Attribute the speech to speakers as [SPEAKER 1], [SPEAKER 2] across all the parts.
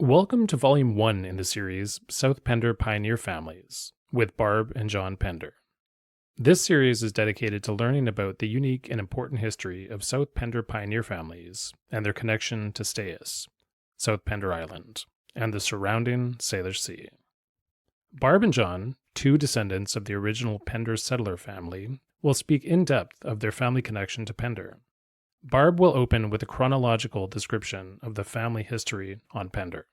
[SPEAKER 1] Welcome to Volume 1 in the series, South Pender Pioneer Families, with Barb and John Pender. This series is dedicated to learning about the unique and important history of South Pender Pioneer families and their connection to SDÁYES, South Pender Island, and the surrounding Salish Sea. Barb and John, two descendants of the original Pender settler family, will speak in depth of their family connection to Pender. Barb will open with a chronological description of the family history on Pender.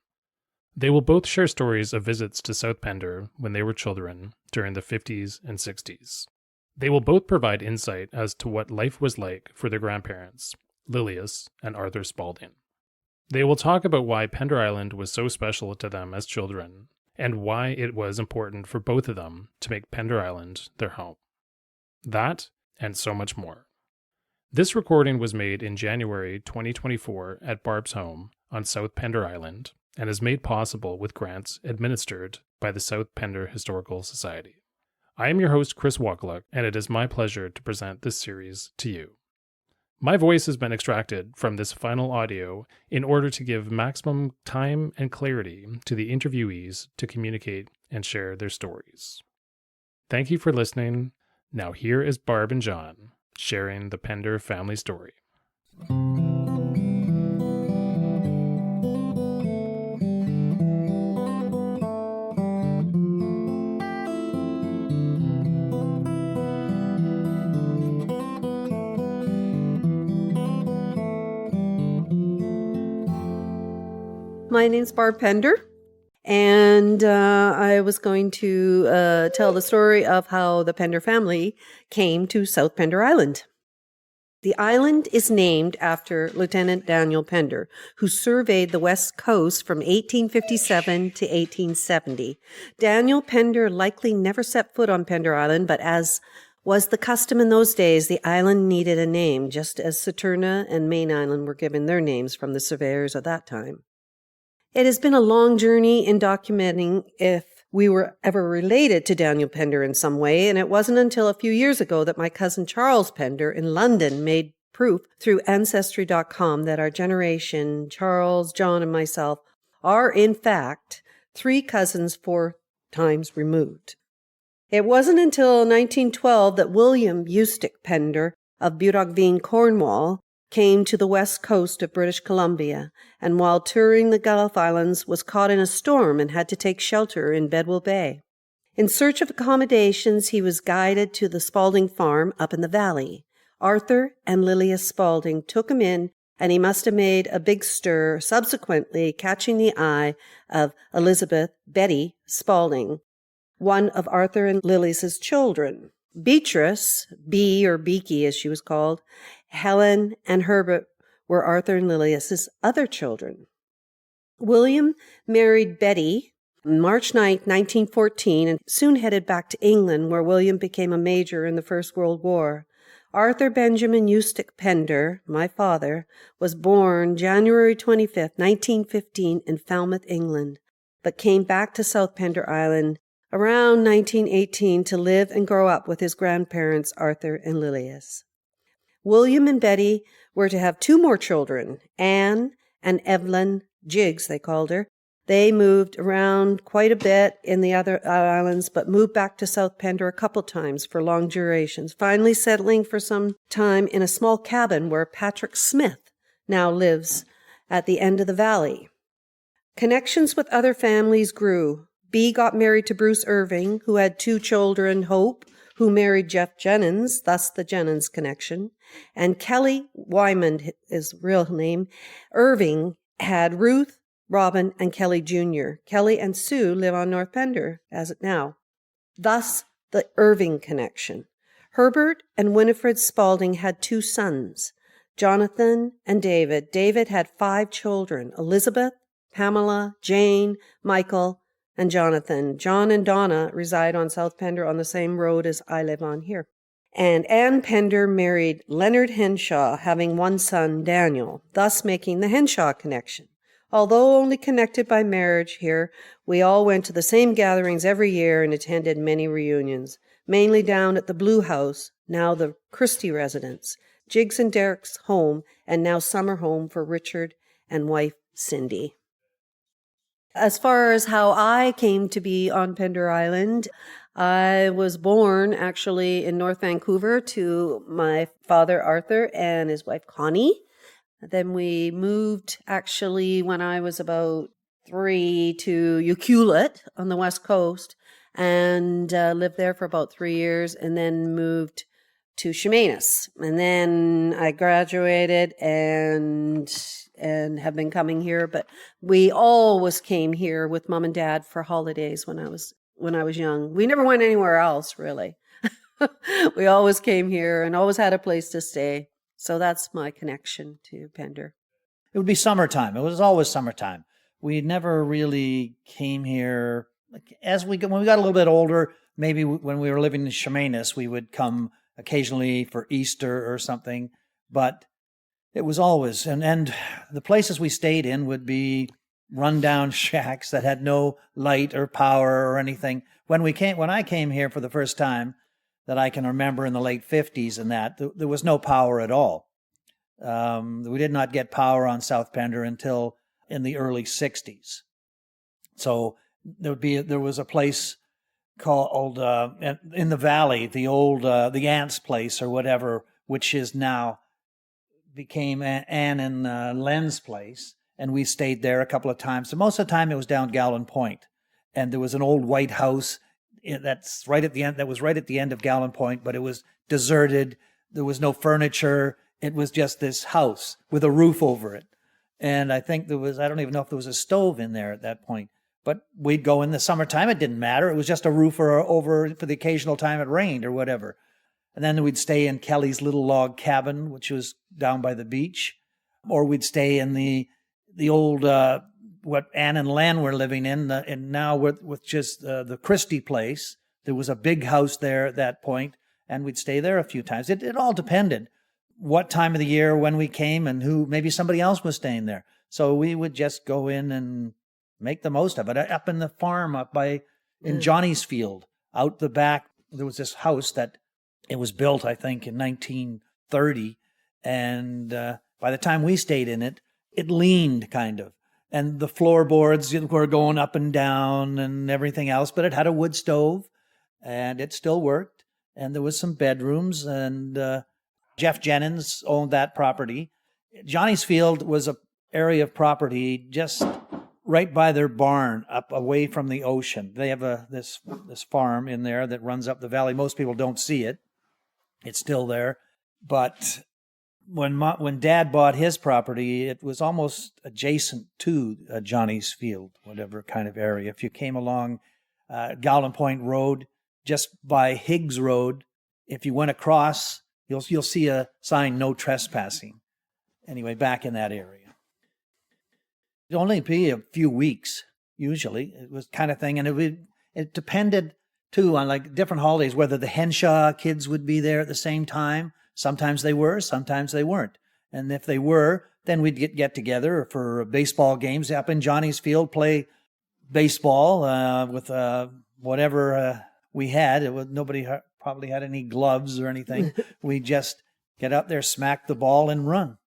[SPEAKER 1] They will both share stories of visits to South Pender when they were children during the 50s and 60s. They will both provide insight as to what life was like for their grandparents, Lilias and Arthur Spalding. They will talk about why Pender Island was so special to them as children and why it was important for both of them to make Pender Island their home. That and so much more. This recording was made in January 2024 at Barb's home on South Pender Island and is made possible with grants administered by the South Pender Historical Society. I am your host, Chris Wakaluk, and it is my pleasure to present this series to you. My voice has been extracted from this final audio in order to give maximum time and clarity to the interviewees to communicate and share their stories. Thank you for listening. Now here is Barb and John sharing the Pender family story.
[SPEAKER 2] My name's Barb Pender, and I was going to tell the story of how the Pender family came to South Pender Island. The island is named after Lieutenant Daniel Pender, who surveyed the west coast from 1857 to 1870. Daniel Pender likely never set foot on Pender Island, but as was the custom in those days, the island needed a name, just as Saturna and Main Island were given their names from the surveyors of that time. It has been a long journey in documenting if we were ever related to Daniel Pender in some way, and it wasn't until a few years ago that my cousin Charles Pender in London made proof through Ancestry.com that our generation, Charles, John, and myself, are in fact three cousins 4 times removed. It wasn't until 1912 that William Eustace Pender of Budogveen, Cornwall, came to the west coast of British Columbia, and while touring the Gulf Islands was caught in a storm and had to take shelter in Bedwell Bay. In search of accommodations, he was guided to the Spalding farm up in the valley. Arthur and Lilias Spalding took him in, and he must have made a big stir, subsequently catching the eye of Elizabeth Betty Spalding, one of Arthur and Lilias's children. Beatrice, Bee or Beaky as she was called, Helen and Herbert were Arthur and Lilias's other children. William married Betty on March 9, 1914, and soon headed back to England, where William became a major in the First World War. Arthur Benjamin Eustace Pender, my father, was born January 25, 1915 in Falmouth, England, but came back to South Pender Island around 1918 to live and grow up with his grandparents, Arthur and Lilias. William and Betty were to have 2 more children, Anne and Evelyn Jiggs, they called her. They moved around quite a bit in the other islands, but moved back to South Pender a couple times for long durations, finally settling for some time in a small cabin where Patrick Smith now lives at the end of the valley. Connections with other families grew. Bee got married to Bruce Irving, who had 2 children, Hope, who married Jeff Jennings, thus the Jennings connection, and Kelly Wyman, his real name. Irving had Ruth, Robin, and Kelly Jr. Kelly and Sue live on North Pender, as it now. Thus the Irving connection. Herbert and Winifred Spalding had 2 sons, Jonathan and David. David had 5 children, Elizabeth, Pamela, Jane, Michael, and Jonathan. John and Donna reside on South Pender on the same road as I live on here. And Ann Pender married Leonard Henshaw, having 1 son, Daniel, thus making the Henshaw connection. Although only connected by marriage here, we all went to the same gatherings every year and attended many reunions, mainly down at the Blue House, now the Christie residence, Jiggs and Derek's home, and now summer home for Richard and wife Cindy. As far as how I came to be on Pender Island, I was born actually in North Vancouver to my father Arthur and his wife Connie. Then we moved actually when I was about 3 to Ucluelet on the west coast and lived there for about 3 years and then moved to Chemainus. And then I graduated and have been coming here, but we always came here with mom and dad for holidays when I was young. We never went anywhere else really. We always came here and always had a place to stay. So that's my connection to Pender.
[SPEAKER 3] It would be summertime. It was always summertime. We never really came here. When we got a little bit older, maybe when we were living in Chemainus, we would come occasionally for Easter or something. But it was always, and the places we stayed in would be rundown shacks that had no light or power or anything. When I came here for the first time, that I can remember in the late 50s and that, there was no power at all. We did not get power on South Pender until in the early 60s. So there was a place called in the valley, the Aunt's place or whatever, which is now became Anne and Len's place, and we stayed there a couple of times. So most of the time it was down Gallon Point, and there was an old white house that's right at the end. That was right at the end of Gallon Point, but it was deserted. There was no furniture. It was just this house with a roof over it. And I think I don't even know if there was a stove in there at that point. But we'd go in the summertime. It didn't matter. It was just a roof over for the occasional time it rained or whatever. And then we'd stay in Kelly's little log cabin, which was down by the beach. Or we'd stay in the old, what Anne and Len were living in, and now with just the Christie place. There was a big house there at that point, and we'd stay there a few times. It all depended what time of the year, when we came, and maybe somebody else was staying there. So we would just go in and make the most of it. Up in the farm, in Johnny's field, out the back, there was this house that it was built, I think, in 1930, and by the time we stayed in it, it leaned kind of. And the floorboards were going up and down and everything else, but it had a wood stove, and it still worked. And there was some bedrooms, and Jeff Jennings owned that property. Johnny's Field was an area of property just right by their barn, up away from the ocean. They have this farm in there that runs up the valley. Most people don't see it. It's still there. But when Dad bought his property, it was almost adjacent to Johnny's Field, whatever kind of area. If you came along Gallon Point Road, just by Higgs Road, if you went across, you'll see a sign, no trespassing. Anyway, back in that area. It'd only be a few weeks, usually. It was kind of thing, and it depended, too, on like different holidays, whether the Henshaw kids would be there at the same time. Sometimes they were, sometimes they weren't. And if they were, then we'd get together for baseball games up in Johnny's Field, play baseball with whatever we had. Nobody probably had any gloves or anything. We just get out there, smack the ball, and run.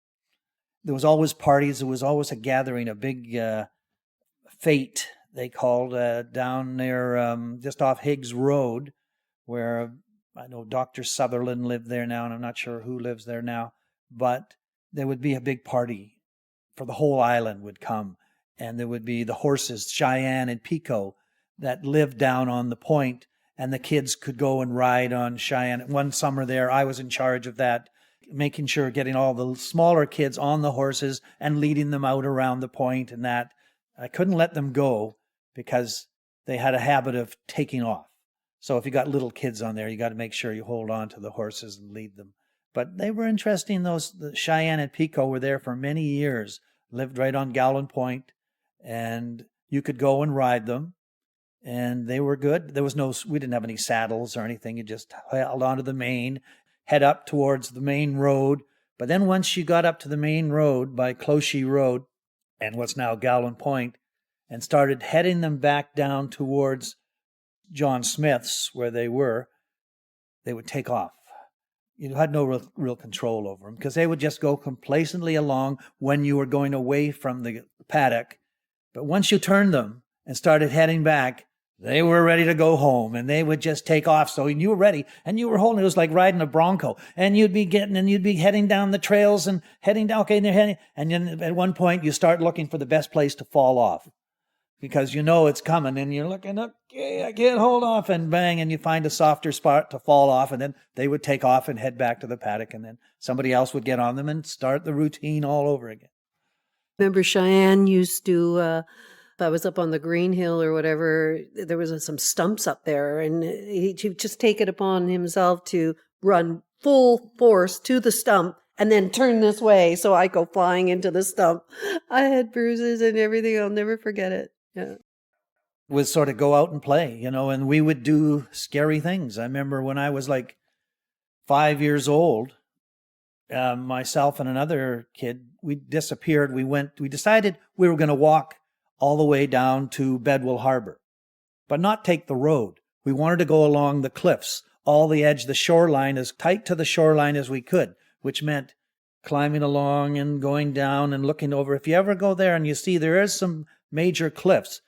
[SPEAKER 3] There was always parties. There was always a gathering, a big fete, they called, down there just off Higgs Road, where I know Dr. Sutherland lived there now, and I'm not sure who lives there now. But there would be a big party for the whole island would come. And there would be the horses, Cheyenne and Pico, that lived down on the point, and the kids could go and ride on Cheyenne. One summer there, I was in charge of that, making sure getting all the smaller kids on the horses and leading them out around the point and that. I couldn't let them go because they had a habit of taking off. So if you got little kids on there, you got to make sure you hold on to the horses and lead them. But they were interesting. The Cheyenne and Pico were there for many years, lived right on Gallon Point, and you could go and ride them. And they were good. We didn't have any saddles or anything. You just held onto the mane, head up towards the main road. But then once you got up to the main road by Clochey Road and what's now Gallon Point, and started heading them back down towards John Smith's, where they would take off. You had no real control over them because they would just go complacently along when you were going away from the paddock. But once you turned them and started heading back, they were ready to go home, and they would just take off. So you were ready, and you were holding. It was like riding a Bronco, and you'd be heading down the trails and heading down. Okay, and they're heading, and then at one point you start looking for the best place to fall off, because you know it's coming, and you're looking. Okay, I can't hold off, and bang, and you find a softer spot to fall off, and then they would take off and head back to the paddock, and then somebody else would get on them and start the routine all over again.
[SPEAKER 2] Remember Cheyenne used to. I was up on the Green Hill or whatever, there was some stumps up there, and he'd just take it upon himself to run full force to the stump and then turn this way so I go flying into the stump. I had bruises and everything. I'll never forget it. Yeah.
[SPEAKER 3] Would sort of go out and play, and we would do scary things. I remember when I was like 5 years old, myself and another kid, we disappeared. We decided we were going to walk all the way down to Bedwell Harbor, but not take the road. We wanted to go along the cliffs, all the edge, the shoreline, as tight to the shoreline as we could, which meant climbing along and going down and looking over. If you ever go there and you see there is some major cliffs.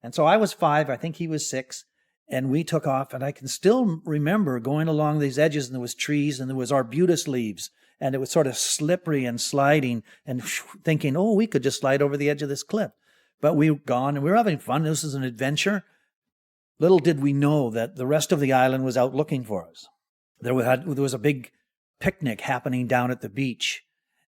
[SPEAKER 3] And so I was 5, I think he was 6, and we took off, and I can still remember going along these edges, and there was trees, and there was arbutus leaves, and it was sort of slippery and sliding, and thinking, oh, we could just slide over the edge of this cliff. But we were gone, and we were having fun. This was an adventure. Little did we know that the rest of the island was out looking for us. There was a big picnic happening down at the beach,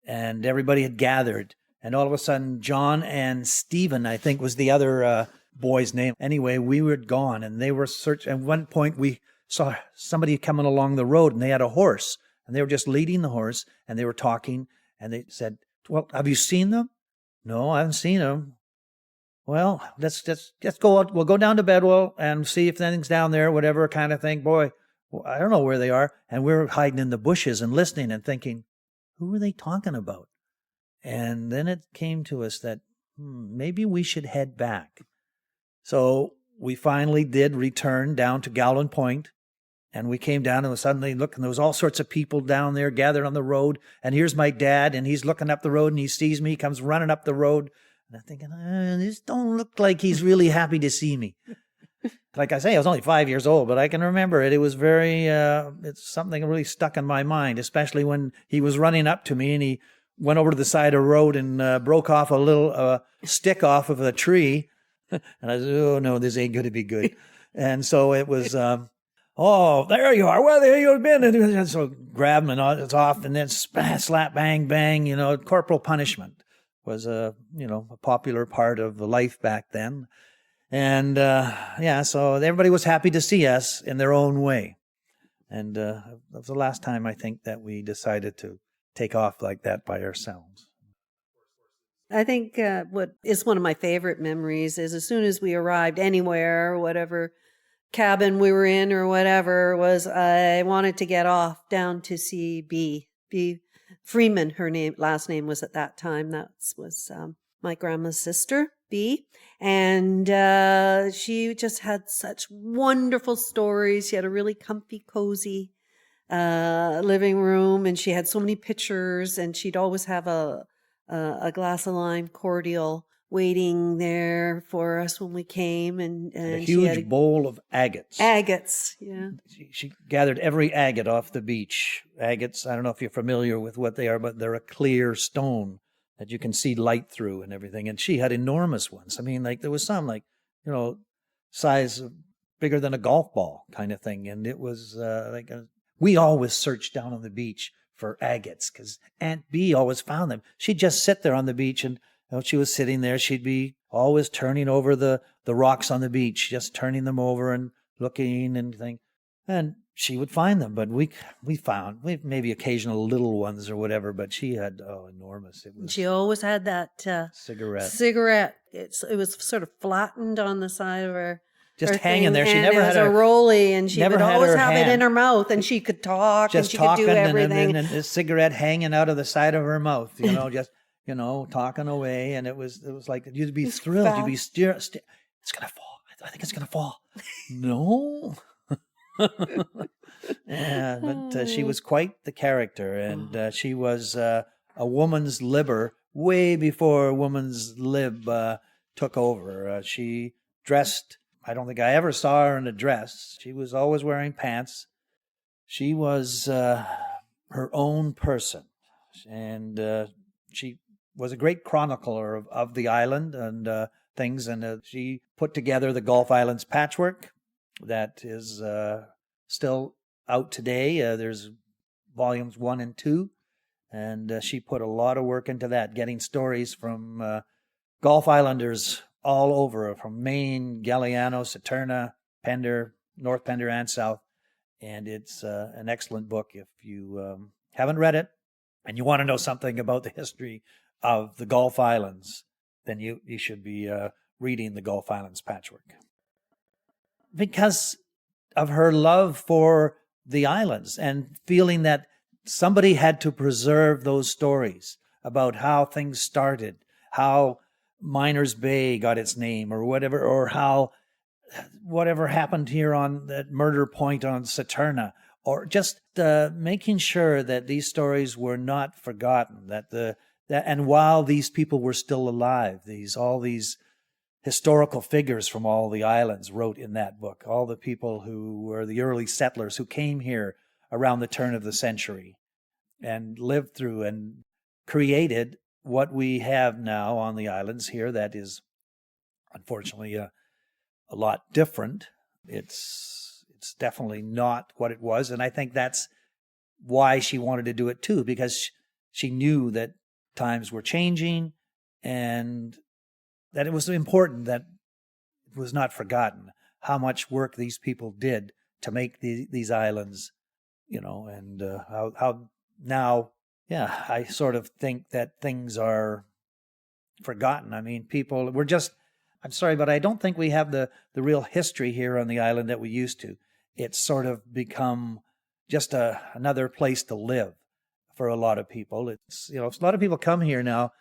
[SPEAKER 3] and everybody had gathered. And all of a sudden, John and Stephen, I think was the other boy's name. Anyway, we were gone, and they were searching. At one point, we saw somebody coming along the road, and they had a horse, and they were just leading the horse, and they were talking, and they said, well, have you seen them? No, I haven't seen them. Well, let's go out. We'll go down to Bedwell and see if anything's down there, whatever kind of thing. Boy, well, I don't know where they are. And we're hiding in the bushes and listening and thinking, who are they talking about? And then it came to us that maybe we should head back. So we finally did return down to Gowland Point. And we came down and suddenly look, and there was all sorts of people down there gathered on the road. And here's my dad, and he's looking up the road, and he sees me, comes running up the road. And I'm thinking, this don't look like he's really happy to see me. Like I say, I was only 5 years old, but I can remember it. It was it's something that really stuck in my mind, especially when he was running up to me and he went over to the side of the road and broke off a little stick off of a tree. And I said, oh, no, this ain't going to be good. And so it was, oh, there you are. Well, there you've been. And so grab him and it's off, and then slap, bang, bang, corporal punishment was a popular part of the life back then. And so everybody was happy to see us in their own way. And that was the last time I think that we decided to take off like that by ourselves.
[SPEAKER 2] I think what is one of my favorite memories is as soon as we arrived anywhere, whatever cabin we were in or whatever, was I wanted to get off down to see B Freeman. Her last name was at that time. That was my grandma's sister, B. And she just had such wonderful stories. She had a really comfy, cozy living room, and she had so many pictures, and she'd always have a glass of lime cordial waiting there for us when we came, and
[SPEAKER 3] a huge bowl of agates.
[SPEAKER 2] Agates, yeah.
[SPEAKER 3] She gathered every agate off the beach. Agates, I don't know if you're familiar with what they are, but they're a clear stone that you can see light through and everything. And she had enormous ones. I mean, like there was some size bigger than a golf ball kind of thing. And it was we always searched down on the beach for agates because Aunt B always found them. She'd just sit there on the beach, and she was sitting there. She'd be always turning over the rocks on the beach, just turning them over and looking and thing. And she would find them, but we found maybe occasional little ones or whatever. But she had enormous.
[SPEAKER 2] She always had that cigarette. It was sort of flattened on the side of her.
[SPEAKER 3] Just hanging there. She never had
[SPEAKER 2] a rollie, and she would always have it in her mouth, and she could talk, and she could do everything.
[SPEAKER 3] And a cigarette hanging out of the side of her mouth, just talking away, and it was like you'd be thrilled. You'd be it's gonna fall. I think it's gonna fall. No. Yeah, but she was quite the character, and she was a woman's libber way before woman's lib took over. She dressed, I don't think I ever saw her in a dress. She was always wearing pants. She was her own person, and she was a great chronicler of the island and things, and she put together the Gulf Islands patchwork that is still out today. There's volumes 1 and 2, and she put a lot of work into that, getting stories from Gulf Islanders all over, from Maine, Galliano, Saturna, Pender, North Pender, and South. And it's an excellent book if you haven't read it and you want to know something about the history of the Gulf Islands, then you should be reading the Gulf Islands Patchwork. Because of her love for the islands and feeling that somebody had to preserve those stories about how things started, how Miners Bay got its name or whatever, or how whatever happened here on that murder point on Saturna, or just making sure that these stories were not forgotten, and while these people were still alive, all these historical figures from all the islands wrote in that book, all the people who were the early settlers who came here around the turn of the century and lived through and created what we have now on the islands here that is unfortunately a lot different. It's definitely not what it was, and I think that's why she wanted to do it too, because she knew that times were changing and that it was important that it was not forgotten how much work these people did to make these islands, and how now, yeah, I sort of think that things are forgotten. I mean, I'm sorry, but I don't think we have the real history here on the island that we used to. It's sort of become just another place to live for a lot of people. It's, a lot of people come here now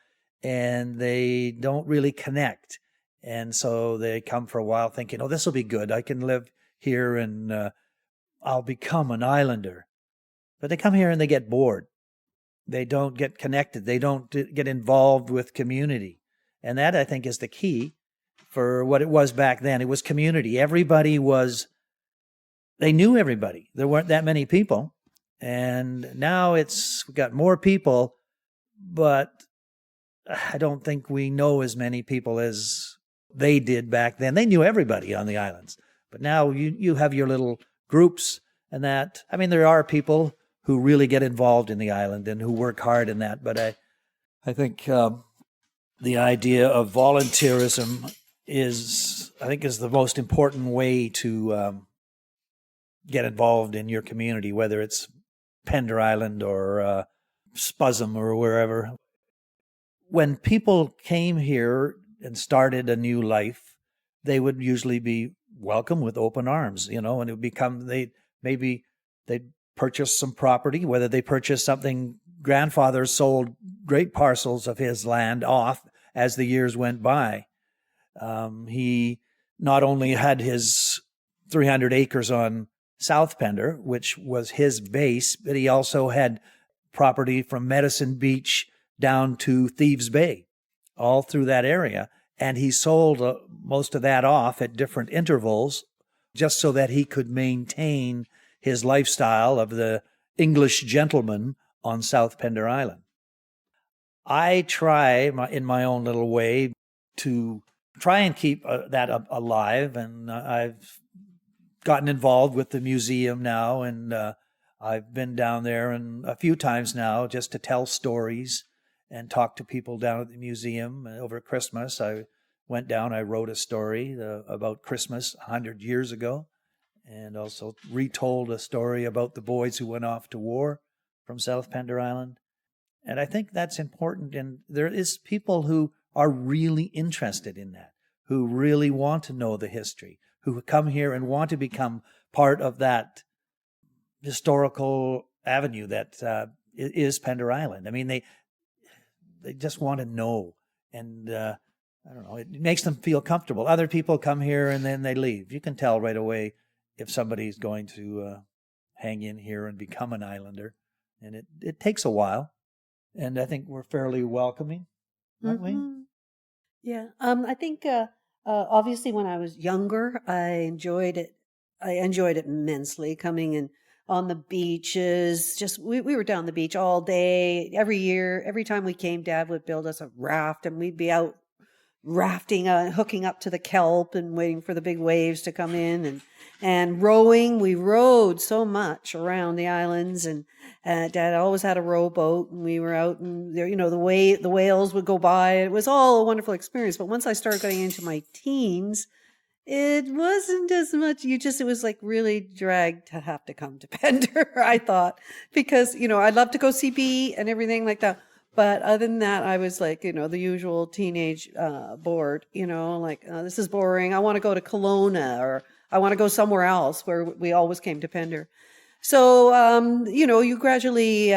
[SPEAKER 3] and they don't really connect. And so they come for a while thinking, oh, this will be good. I can live here and I'll become an islander. But they come here and they get bored. They don't get connected. They don't get involved with community. And that, I think, is the key for what it was back then. It was community. They knew everybody. There weren't that many people. And now we've got more people, but I don't think we know as many people as they did back then. They knew everybody on the islands. But now you have your little groups and that. I mean, there are people who really get involved in the island and who work hard in that. But I think the idea of volunteerism is the most important way to get involved in your community, whether it's Pender Island or Spuzzum or wherever. When people came here and started a new life, they would usually be welcomed with open arms, and it would become, they'd purchase some property, whether they purchased something, grandfather sold great parcels of his land off as the years went by. He not only had his 300 acres on South Pender, which was his base, but he also had property from Medicine Beach down to Thieves Bay, all through that area. And he sold most of that off at different intervals just so that he could maintain his lifestyle of the English gentleman on South Pender Island. I try, in my own little way, to try and keep that alive, and I've gotten involved with the museum now, and I've been down there a few times now just to tell stories and talk to people down at the museum. Over Christmas, I went down, I wrote a story about Christmas 100 years ago, and also retold a story about the boys who went off to war from South Pender Island. And I think that's important, and there is people who are really interested in that, who really want to know the history, who come here and want to become part of that historical avenue that is Pender Island. I mean, they just want to know, and I don't know, it makes them feel comfortable. Other people come here and then they leave. You can tell right away if somebody's going to hang in here and become an islander, and it takes a while. And I think we're fairly welcoming, aren't we?
[SPEAKER 2] Yeah. I think obviously when I was younger, I enjoyed it. I enjoyed it immensely coming in on the beaches. Just we were down the beach all day, every year. Every time we came, Dad would build us a raft, and we'd be out rafting, hooking up to the kelp and waiting for the big waves to come in, and rowing. We rowed so much around the islands, and Dad always had a rowboat, and we were out, and there, the whales would go by. It was all a wonderful experience. But once I started getting into my teens, it wasn't as much. It was like really dragged to have to come to Pender, I thought, because, I'd love to go see B and everything like that. But other than that, I was like, the usual teenage bored, like, this is boring. I want to go to Kelowna, or I want to go somewhere else, where we always came to Pender. So, you gradually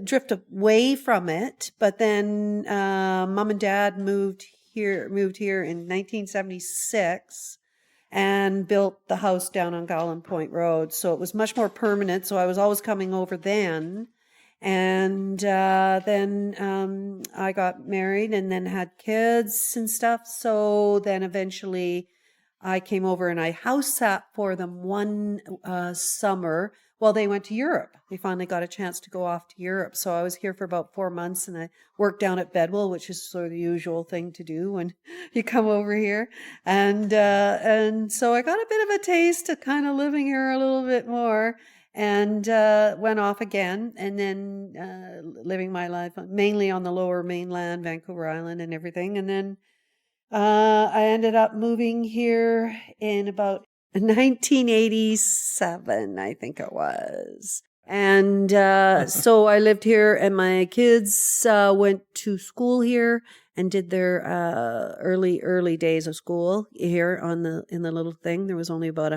[SPEAKER 2] drift away from it. But then Mom and Dad moved here in 1976 and built the house down on Golland Point Road. So it was much more permanent. So I was always coming over then. And then I got married and then had kids and stuff. So then eventually I came over and I house sat for them one summer while they went to Europe. They finally got a chance to go off to Europe. So I was here for about 4 months, and I worked down at Bedwell, which is sort of the usual thing to do when you come over here. And so I got a bit of a taste of kind of living here a little bit more, and went off again, and then living my life mainly on the lower mainland, Vancouver Island and everything. And then I ended up moving here in about 1987, I think it was. And so I lived here, and my kids went to school here and did their early days of school here in the little thing. There was only about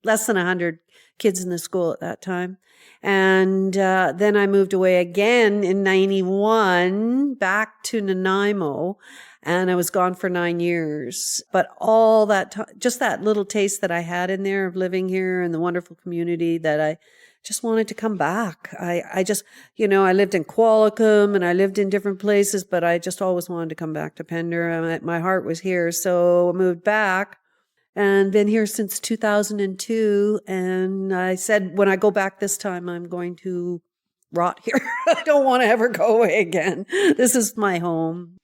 [SPEAKER 2] less than 100 kids in the school at that time. And then I moved away again in 91 back to Nanaimo, and I was gone for 9 years. But all that time, just that little taste that I had in there of living here and the wonderful community, that I just wanted to come back. I just, I lived in Qualicum and I lived in different places, but I just always wanted to come back to Pender. My heart was here. So I moved back and been here since 2002. And I said, when I go back this time, I'm going to rot here. I don't want to ever go away again. This is my home.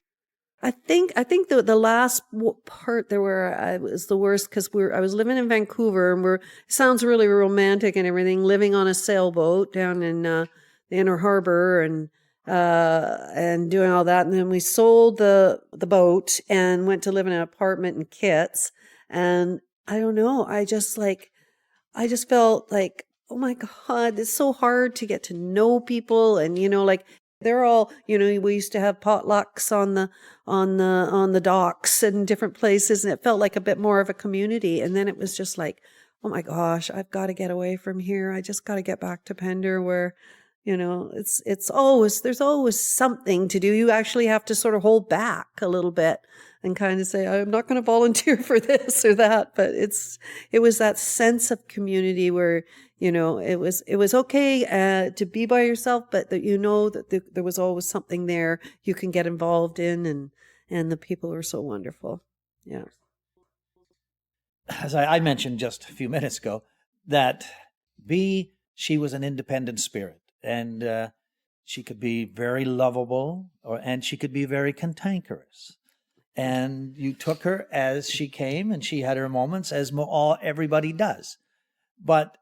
[SPEAKER 2] I think the last part there where I was the worst, because I was living in Vancouver, and it sounds really romantic and everything, living on a sailboat down in the Inner Harbor, and doing all that. And then we sold the boat and went to live in an apartment in Kits. And I don't know, I just felt like, oh my God, it's so hard to get to know people. And, like, they're all, we used to have potlucks on the docks and different places, and it felt like a bit more of a community. And then it was just like, oh my gosh, I've got to get away from here. I just got to get back to Pender, where, there's always something to do. You actually have to sort of hold back a little bit and kind of say, I'm not going to volunteer for this or that. But it was that sense of community where, it was okay to be by yourself, but that there was always something there you can get involved in, and the people are so wonderful. Yeah.
[SPEAKER 3] As I mentioned just a few minutes ago, that she was an independent spirit, and she could be very lovable, and she could be very cantankerous. And you took her as she came, and she had her moments, as everybody does. But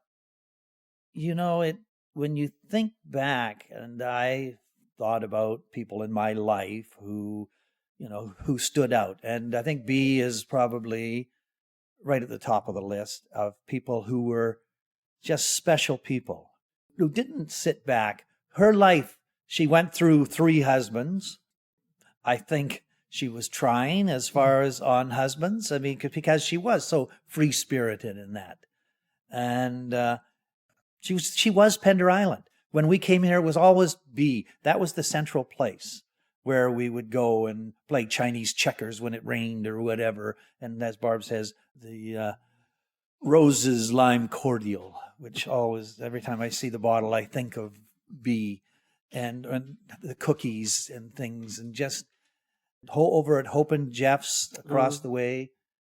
[SPEAKER 3] when you think back, and I thought about people in my life who stood out, and I think B is probably right at the top of the list of people who were just special people, who didn't sit back. Her life, she went through 3 husbands. I think she was trying as far as on husbands. I mean, because she was so free-spirited in that. And she was Pender Island. When we came here, it was always B. That was the central place where we would go and play Chinese checkers when it rained or whatever. And as Barb says, the Rose's Lime Cordial, which always, every time I see the bottle, I think of B, and the cookies and things, and just over at Hope and Jeff's across the way,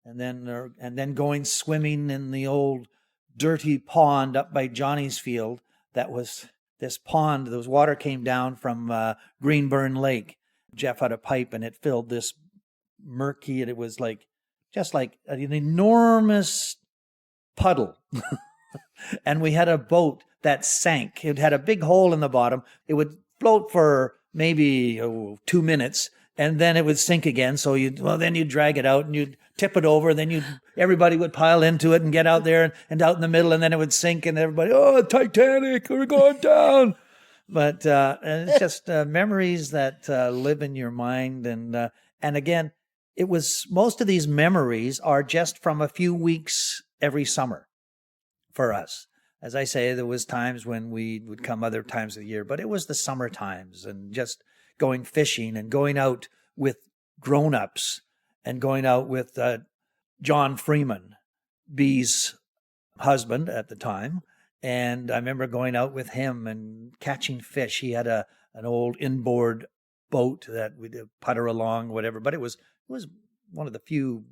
[SPEAKER 3] and then going swimming in the old dirty pond up by Johnny's field. That was this pond. Those water came down from Greenburn Lake. Jeff had a pipe, and it filled this murky, and it was just like an enormous puddle. And we had a boat that sank. It had a big hole in the bottom. It would float for maybe 2 minutes, and then it would sink again. So then you'd drag it out and you'd tip it over, and then everybody would pile into it and get out there and out in the middle, and then it would sink, and everybody, oh, Titanic, we're going down. But and it's just memories that live in your mind. And again, it was, most of these memories are just from a few weeks every summer for us. As I say, there was times when we would come other times of the year, but it was the summer times, and just going fishing and going out with grown-ups and going out with John Freeman, Bee's husband at the time. And I remember going out with him and catching fish. He had an old inboard boat that we'd putter along, whatever, but it was one of the few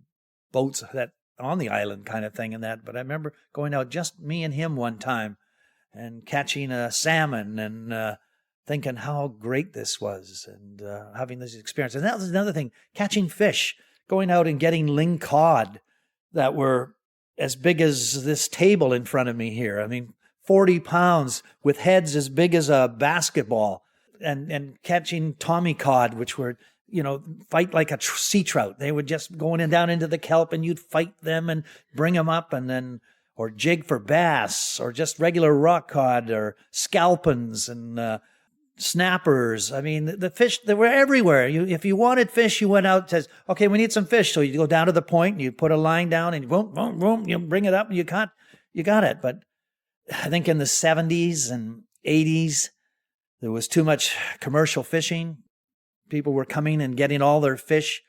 [SPEAKER 3] boats that on the island kind of thing and that. But I remember going out, just me and him one time, and catching a salmon and thinking how great this was, and having this experience. And that was another thing, catching fish, going out and getting ling cod that were as big as this table in front of me here. I mean, 40 pounds with heads as big as a basketball, and catching tommy cod, which were, fight like a sea trout. They would just go in and down into the kelp, and you'd fight them and bring them up, and then, or jig for bass, or just regular rock cod, or scalpins and snappers. I mean, the fish, they were everywhere. If you wanted fish, you went out and says, okay, we need some fish. So you go down to the point and you put a line down and boom, boom, boom, you bring it up and you got it. But I think in the 70s and 80s, there was too much commercial fishing. People were coming and getting all their fish.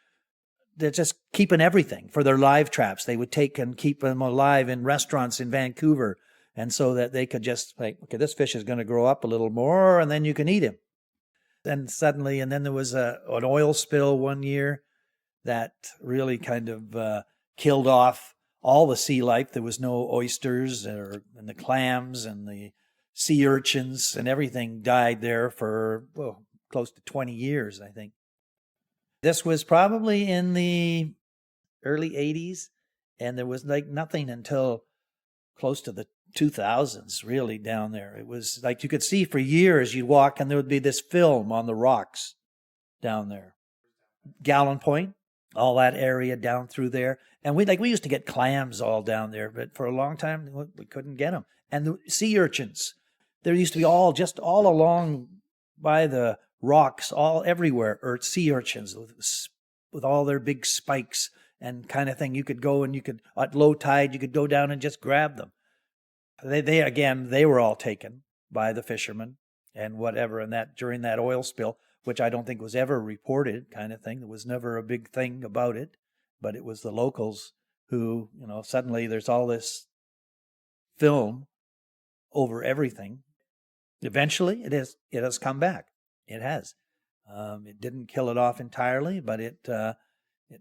[SPEAKER 3] They're just keeping everything for their live traps. They would take and keep them alive in restaurants in Vancouver. And so that they could just okay, this fish is going to grow up a little more, and then you can eat him. And then there was an oil spill one year that really kind of killed off all the sea life. There was no oysters and the clams and the sea urchins, and everything died there for close to 20 years, I think. This was probably in the early 80s, and there was nothing until close to the 2000s, really, down there. It was like you could see for years, you'd walk and there would be this film on the rocks down there. Gallon Point, all that area down through there. And we used to get clams all down there, but for a long time, we couldn't get them. And the sea urchins, there used to be all along by the rocks, all everywhere, sea urchins with all their big spikes and kind of thing. You could go and at low tide, you could go down and just grab them. They were all taken by the fishermen and whatever, and that during that oil spill, which I don't think was ever reported, kind of thing. There was never a big thing about it, but it was the locals who, suddenly there's all this film over everything. Eventually, it has come back. It has. It didn't kill it off entirely, but it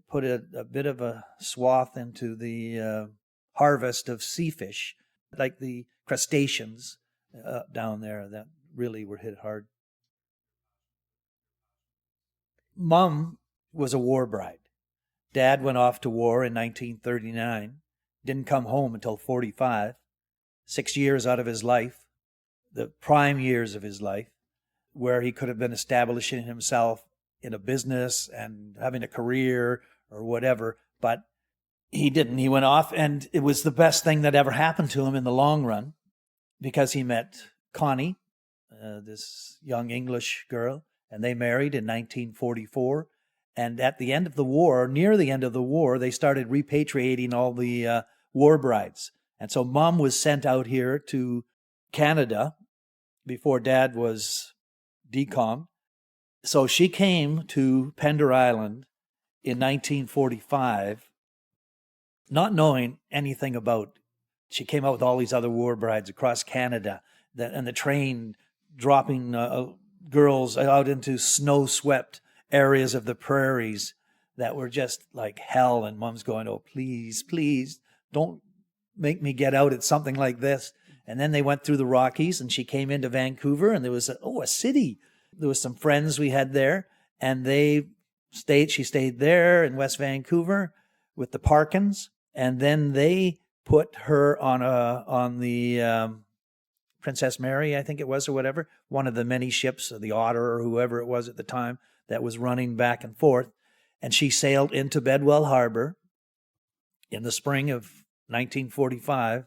[SPEAKER 3] put a bit of a swath into the harvest of sea fish, like the crustaceans down there that really were hit hard. Mom was a war bride. Dad went off to war in 1939, didn't come home until 45, 6 years out of his life, the prime years of his life, where he could have been establishing himself in a business and having a career or whatever, but he didn't. He went off, and it was the best thing that ever happened to him in the long run, because he met Connie, this young English girl, and they married in 1944. And at the end of the war, near the end of the war, they started repatriating all the war brides. And so Mom was sent out here to Canada before Dad was decommed. So she came to Pender Island in 1945, not knowing anything about. She came out with all these other war brides across Canada, and the train dropping girls out into snow-swept areas of the prairies that were just like hell. And Mom's going, oh, please, please, don't make me get out at something like this. And then they went through the Rockies, and she came into Vancouver, and there was a city. There was some friends we had there, and she stayed there in West Vancouver with the Parkins, and then they put her on the Princess Mary, I think it was, or whatever, one of the many ships, the Otter or whoever it was at the time, that was running back and forth. And she sailed into Bedwell Harbor in the spring of 1945.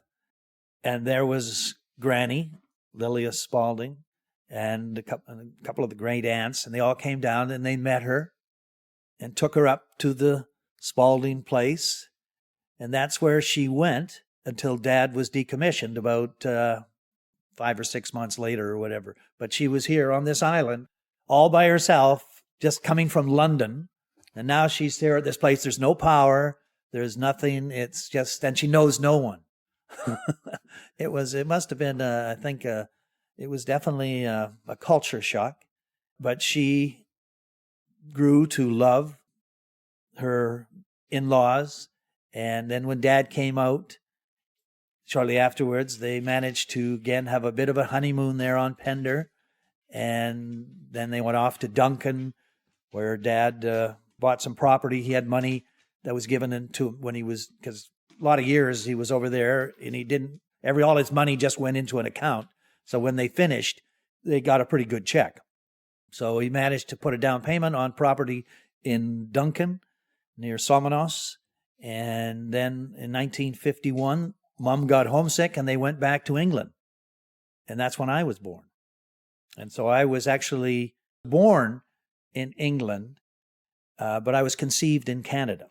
[SPEAKER 3] And there was Granny, Lilias Spalding, and a couple of the great aunts, and they all came down and they met her and took her up to the Spalding place. And that's where she went until Dad was decommissioned about 5 or 6 months later or whatever. But she was here on this island all by herself, just coming from London. And now she's here at this place. There's no power. There's nothing. It's just, and she knows no one. It must have been, I think, it was definitely a culture shock. But she grew to love her in-laws. And then when Dad came out, shortly afterwards, they managed to, again, have a bit of a honeymoon there on Pender. And then they went off to Duncan, where Dad bought some property. He had money that was given to him when he was, because a lot of years he was over there, and he didn't, all his money just went into an account. So when they finished, they got a pretty good check. So he managed to put a down payment on property in Duncan, near Somenos. And then in 1951, Mom got homesick and they went back to England. And that's when I was born. And so I was actually born in England, but I was conceived in Canada.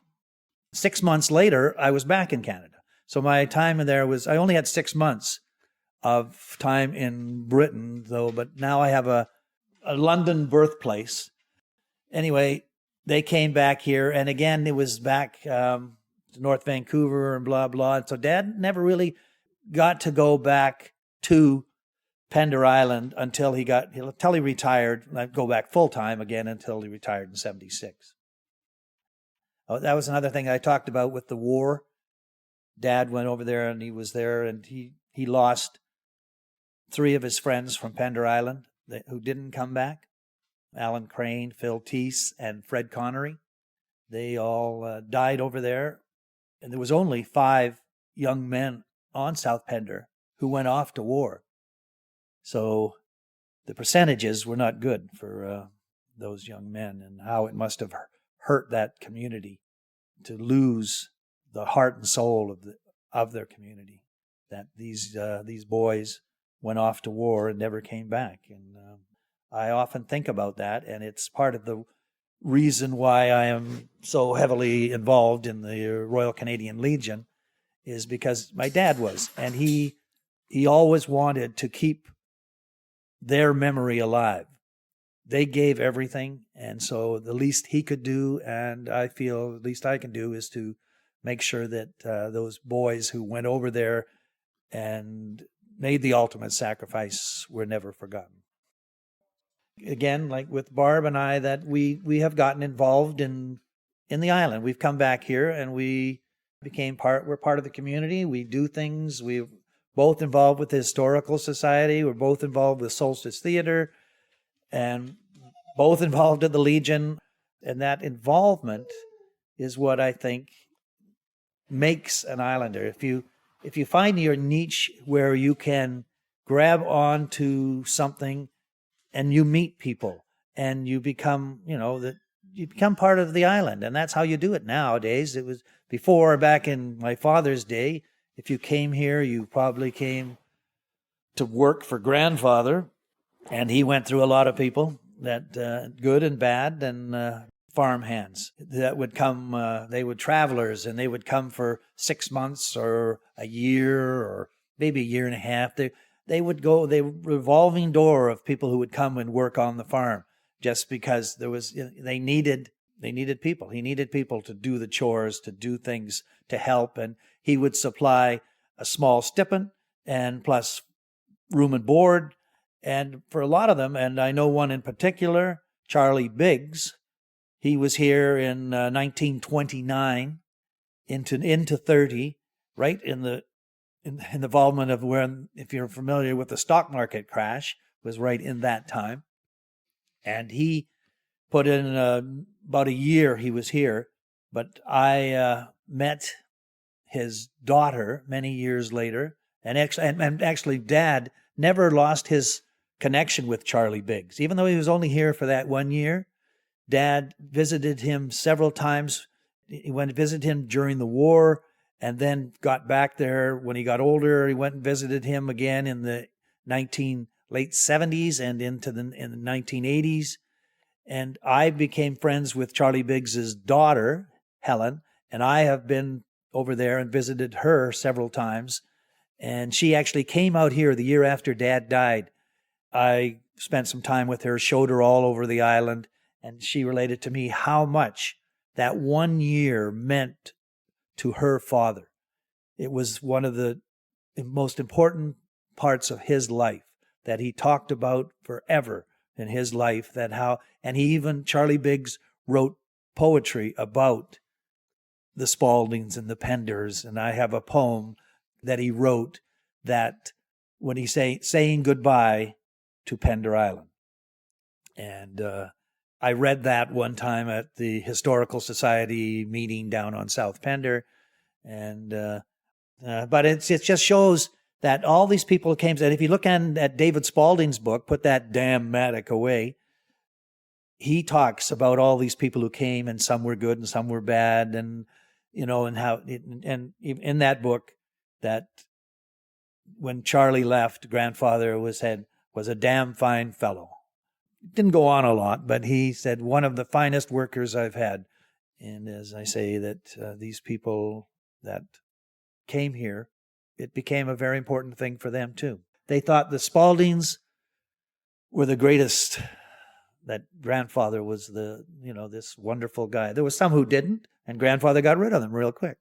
[SPEAKER 3] 6 months later, I was back in Canada. So my time in there I only had 6 months of time in Britain, though, but now I have a London birthplace. Anyway, they came back here, and again, it was back to North Vancouver and blah, blah. And so Dad never really got to go back to Pender Island until he retired. I'd go back full-time again until he retired in 1976. Oh, that was another thing I talked about with the war. Dad went over there, and he was there, and he lost 3 of his friends from Pender Island who didn't come back. Alan Crane, Phil Teese, and Fred Connery. They all died over there. And there was only 5 young men on South Pender who went off to war. So the percentages were not good for those young men, and how it must have hurt that community to lose the heart and soul of their community. That these boys went off to war and never came back. And I often think about that, and it's part of the reason why I am so heavily involved in the Royal Canadian Legion, is because my dad was, and he always wanted to keep their memory alive. They gave everything, and so the least he could do, and I feel the least I can do, is to make sure that those boys who went over there and made the ultimate sacrifice were never forgotten. Again, like with Barb and I, that we have gotten involved in the island. We've come back here and we're part of the community. We do things. We're both involved with the Historical Society. We're both involved with Solstice Theater, and both involved in the Legion. And that involvement is what I think makes an islander. If you find your niche where you can grab onto something and you meet people and you become, you become part of the island. And that's how you do it nowadays. It was before, back in my father's day, if you came here, you probably came to work for grandfather, and he went through a lot of people, that good and bad, and farm hands that would come. They would travelers, and they would come for 6 months or a year or maybe a year and a half. They would go, the revolving door of people who would come and work on the farm, just because they needed people. He needed people to do the chores, to do things, to help, and he would supply a small stipend and plus room and board. And for a lot of them, and I know one in particular, Charlie Biggs, He was here in 1929 into 30, right in the involvement of when, if you're familiar with the stock market crash, was right in that time. And he put in about a year he was here, but I met his daughter many years later, and actually Dad never lost his connection with Charlie Biggs. Even though he was only here for that 1 year, Dad visited him several times. He went to visit him during the war and then got back there when he got older. He went and visited him again in the late 70s and in the 1980s. And I became friends with Charlie Biggs's daughter, Helen, and I have been over there and visited her several times. And she actually came out here the year after Dad died. I spent some time with her, showed her all over the island, and she related to me how much that 1 year meant to her father. It was one of the most important parts of his life that he talked about forever in his life, Charlie Biggs wrote poetry about the Spaldings and the Penders, and I have a poem that he wrote that when he's saying goodbye to Pender Island. And I read that one time at the Historical Society meeting down on South Pender. And but it just shows that all these people came, and if you look at David Spalding's book, Put That Damn Matic Away, he talks about all these people who came, and some were good and some were bad, and and how and in that book, that when Charlie left, grandfather was a damn fine fellow. Didn't go on a lot, but he said one of the finest workers I've had. And as I say, that these people that came here, it became a very important thing for them too. They thought the Spaldings were the greatest, that grandfather was this wonderful guy. There was some who didn't, and grandfather got rid of them real quick.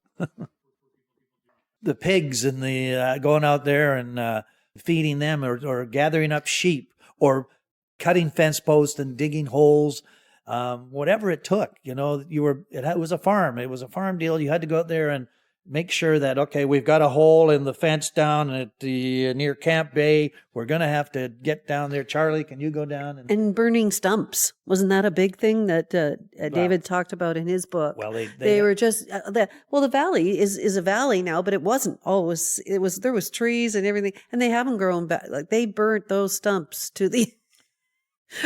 [SPEAKER 3] The pigs and the going out there and feeding them, or gathering up sheep, or cutting fence posts and digging holes, whatever it took. It was a farm. It was a farm deal. You had to go out there and make sure that, okay, we've got a hole in the fence down at the near Camp Bay. We're going to have to get down there. Charlie, can you go down?
[SPEAKER 2] And burning stumps. Wasn't that a big thing that David talked about in his book?
[SPEAKER 3] Well,
[SPEAKER 2] they were just, the valley is a valley now, but it wasn't always, there was trees and everything, and they haven't grown back. Like, they burnt those stumps to the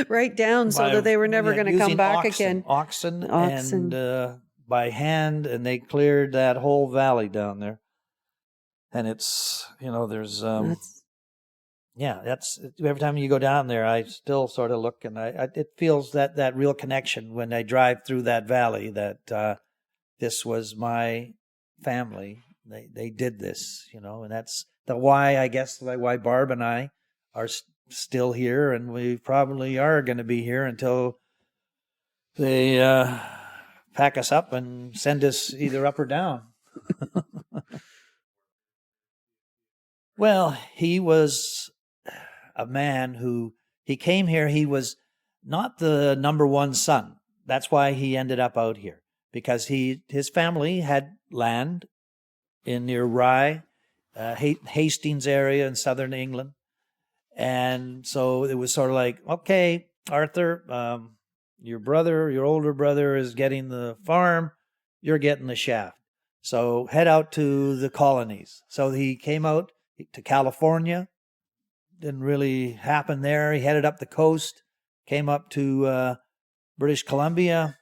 [SPEAKER 2] right down so that they were never going to come back again.
[SPEAKER 3] Oxen. And by hand, and they cleared that whole valley down there. And it's, there's, that's every time you go down there, I still sort of look, and it feels that real connection when I drive through that valley, that this was my family. They did this, and that's why Barb and I are still here, and we probably are going to be here until they pack us up and send us either up or down. Well, he was a man he came here, he was not the number one son. That's why he ended up out here, because his family had land near Rye, Hastings area in southern England. And so it was sort of like, okay, Arthur, your older brother is getting the farm, you're getting the shaft. So head out to the colonies. So he came out to California. Didn't really happen there. He headed up the coast, came up to British Columbia,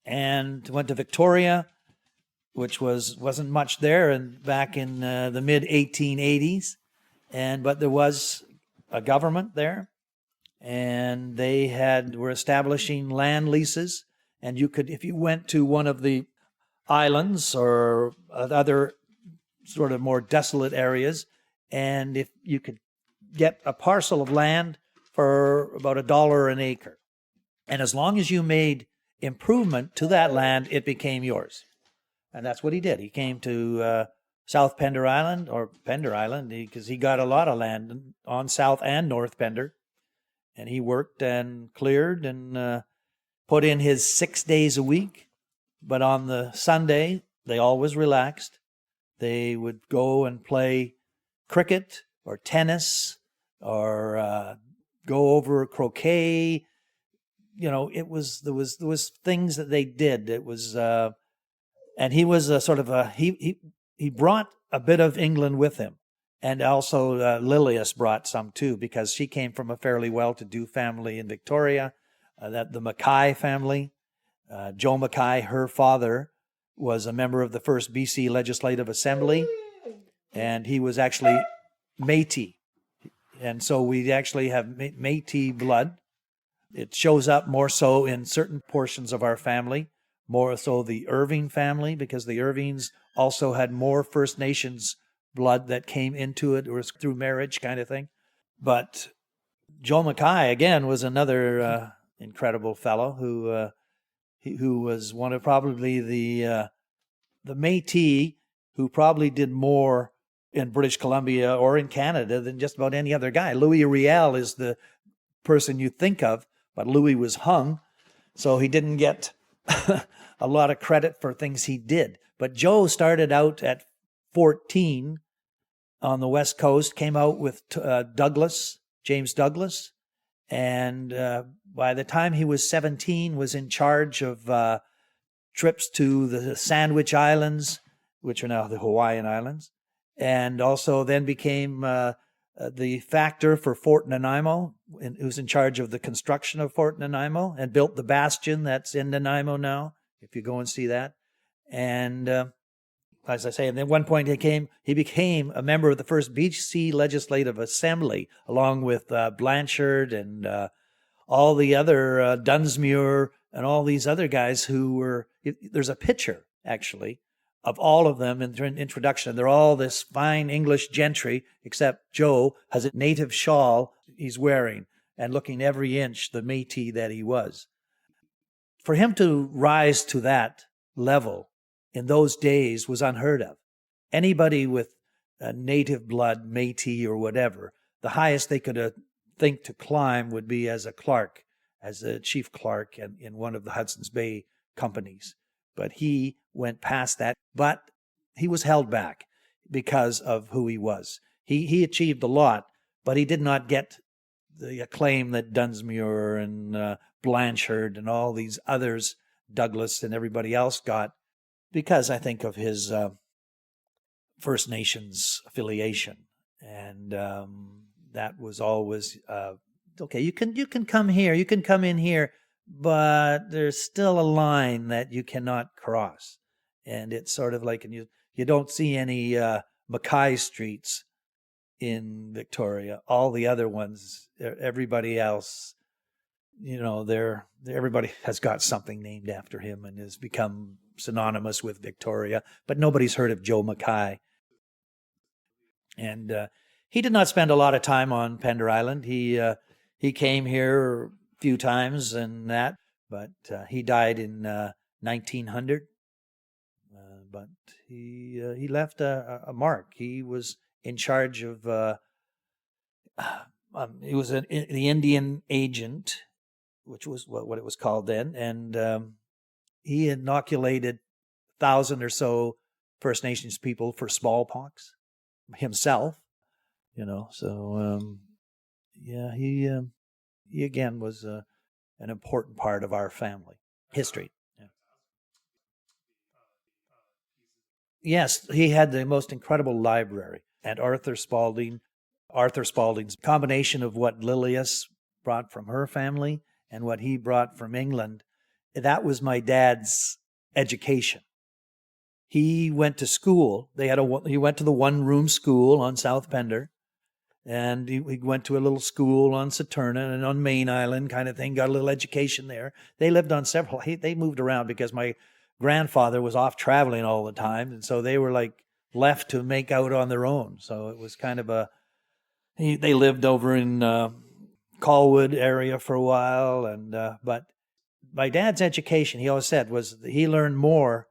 [SPEAKER 3] and went to Victoria, which wasn't much there, and back in the mid 1880s. But there was a government there, and they were establishing land leases, and you could, if you went to one of the islands or other sort of more desolate areas, and if you could get a parcel of land for about $1 an acre, and as long as you made improvement to that land, it became yours. And that's what he did. He came to South Pender Island, or Pender Island, because he got a lot of land on South and North Pender. And he worked and cleared, and put in his 6 days a week, but on the Sunday, they always relaxed. They would go and play cricket or tennis or go over croquet. You know, there was things that they did. It was, and he was a sort of he brought a bit of England with him. And also Lilias brought some too, because she came from a fairly well-to-do family in Victoria, the Mackay family. Joe Mackay, her father, was a member of the first BC Legislative Assembly, and he was actually Métis. And so we actually have Métis blood. It shows up more so in certain portions of our family, more so the Irving family, because the Irvings also had more First Nations blood that came into it, or through marriage kind of thing. But Joe Mackay, again, was another incredible fellow who was one of probably the Métis who probably did more in British Columbia or in Canada than just about any other guy. Louis Riel is the person you think of, but Louis was hung, so he didn't get a lot of credit for things he did. But Joe started out at 14 on the West Coast, came out with James Douglas, and by the time he was 17, was in charge of trips to the Sandwich Islands, which are now the Hawaiian Islands, and also then became the factor for Fort Nanaimo, who was in charge of the construction of Fort Nanaimo and built the bastion that's in Nanaimo now, if you go and see that. And as I say, and then at one point he became a member of the first BC Legislative Assembly, along with Blanchard and all the other Dunsmuir and all these other guys who were. There's a picture actually of all of them in the introduction. They're all this fine English gentry, except Joe has a native shawl he's wearing and looking every inch the Métis that he was. For him to rise to that level in those days was unheard of. Anybody with native blood, Métis or whatever, the highest they could think to climb would be as a clerk, as a chief clerk in one of the Hudson's Bay companies. But he went past that, but he was held back because of who he was. He achieved a lot, but he did not get the acclaim that Dunsmuir and Blanchard and all these others, Douglas and everybody else got, because I think of his First Nations affiliation. And that was always, okay, you can come here, you can come in here, but there's still a line that you cannot cross. And it's sort of like, and you don't see any Mackay streets in Victoria. All the other ones, everybody else, everybody has got something named after him and has become synonymous with Victoria, but nobody's heard of Joe Mackay. And he did not spend a lot of time on Pender Island. He came here a few times and that, but he died in 1900. But he left a mark. He was in charge of. He was the Indian agent, which was what it was called then, and he inoculated 1,000 or so First Nations people for smallpox himself. So he again was an important part of our family history. Yeah. Yes, he had the most incredible library. And Arthur Spalding's combination of what Lilias brought from her family and what he brought from England, that was my dad's education. He went to school. He went to the one-room school on South Pender, and he went to a little school on Saturna and on Main Island kind of thing, got a little education there. They lived on they moved around because my grandfather was off traveling all the time, and so they were like left to make out on their own. So it was kind of they lived over in Colwood area for a while, and but my dad's education, he always said, was he learned more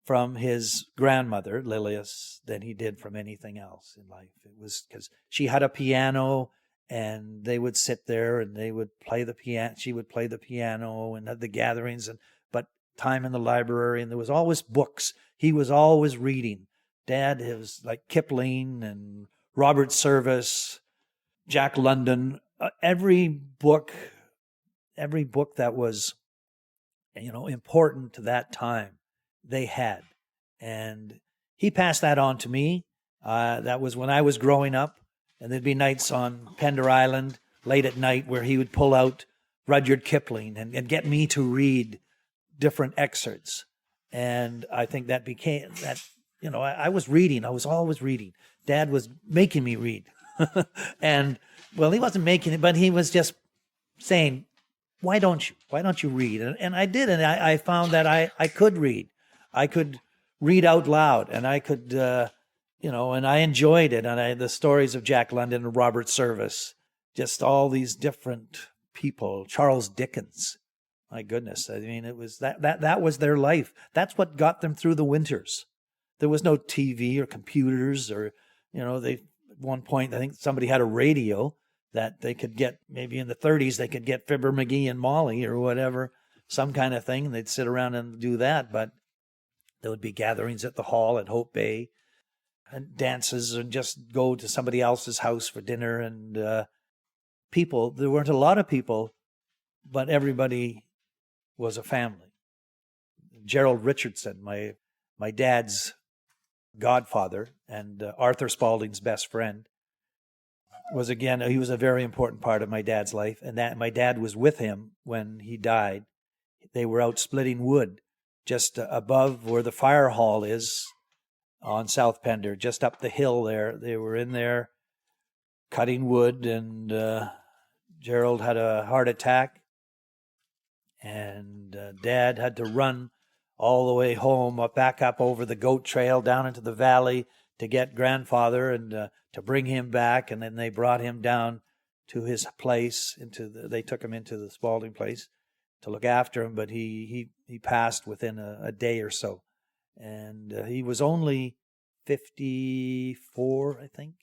[SPEAKER 3] from his grandmother, Lilias, than he did from anything else in life. It was because she had a piano and they would sit there and they would play the piano. She would play the piano and have the gatherings, but time in the library, and there was always books. He was always reading. Dad was like Kipling and Robert Service, Jack London, every book that was, important to that time, they had. And he passed that on to me. That was when I was growing up, and there'd be nights on Pender Island late at night where he would pull out Rudyard Kipling and get me to read different excerpts. And I think that became that, I was reading. I was always reading. Dad was making me read. And, well, he wasn't making it, but he was just saying, why don't you read? And I did, and I found that I could read. I could read out loud, and I could, and I enjoyed it. And the stories of Jack London and Robert Service, just all these different people, Charles Dickens. My goodness, I mean, it was that was their life. That's what got them through the winters. There was no TV or computers or, at one point, I think somebody had a radio that they could get, maybe in the 30s, they could get Fibber McGee and Molly or whatever, some kind of thing. And they'd sit around and do that. But there would be gatherings at the hall at Hope Bay and dances, and just go to somebody else's house for dinner. And there weren't a lot of people, but everybody was a family. Gerald Richardson, my dad's godfather and Arthur Spalding's best friend, he was a very important part of my dad's life. And that my dad was with him when he died. They were out splitting wood just above where the fire hall is on South Pender, just up the hill there. They were in there cutting wood, and Gerald had a heart attack, and Dad had to run all the way home, back up over the goat trail down into the valley to get grandfather and to bring him back. And then they brought him down to his place. They took him into the Spalding place to look after him, but he passed within a day or so. And he was only 54, I think.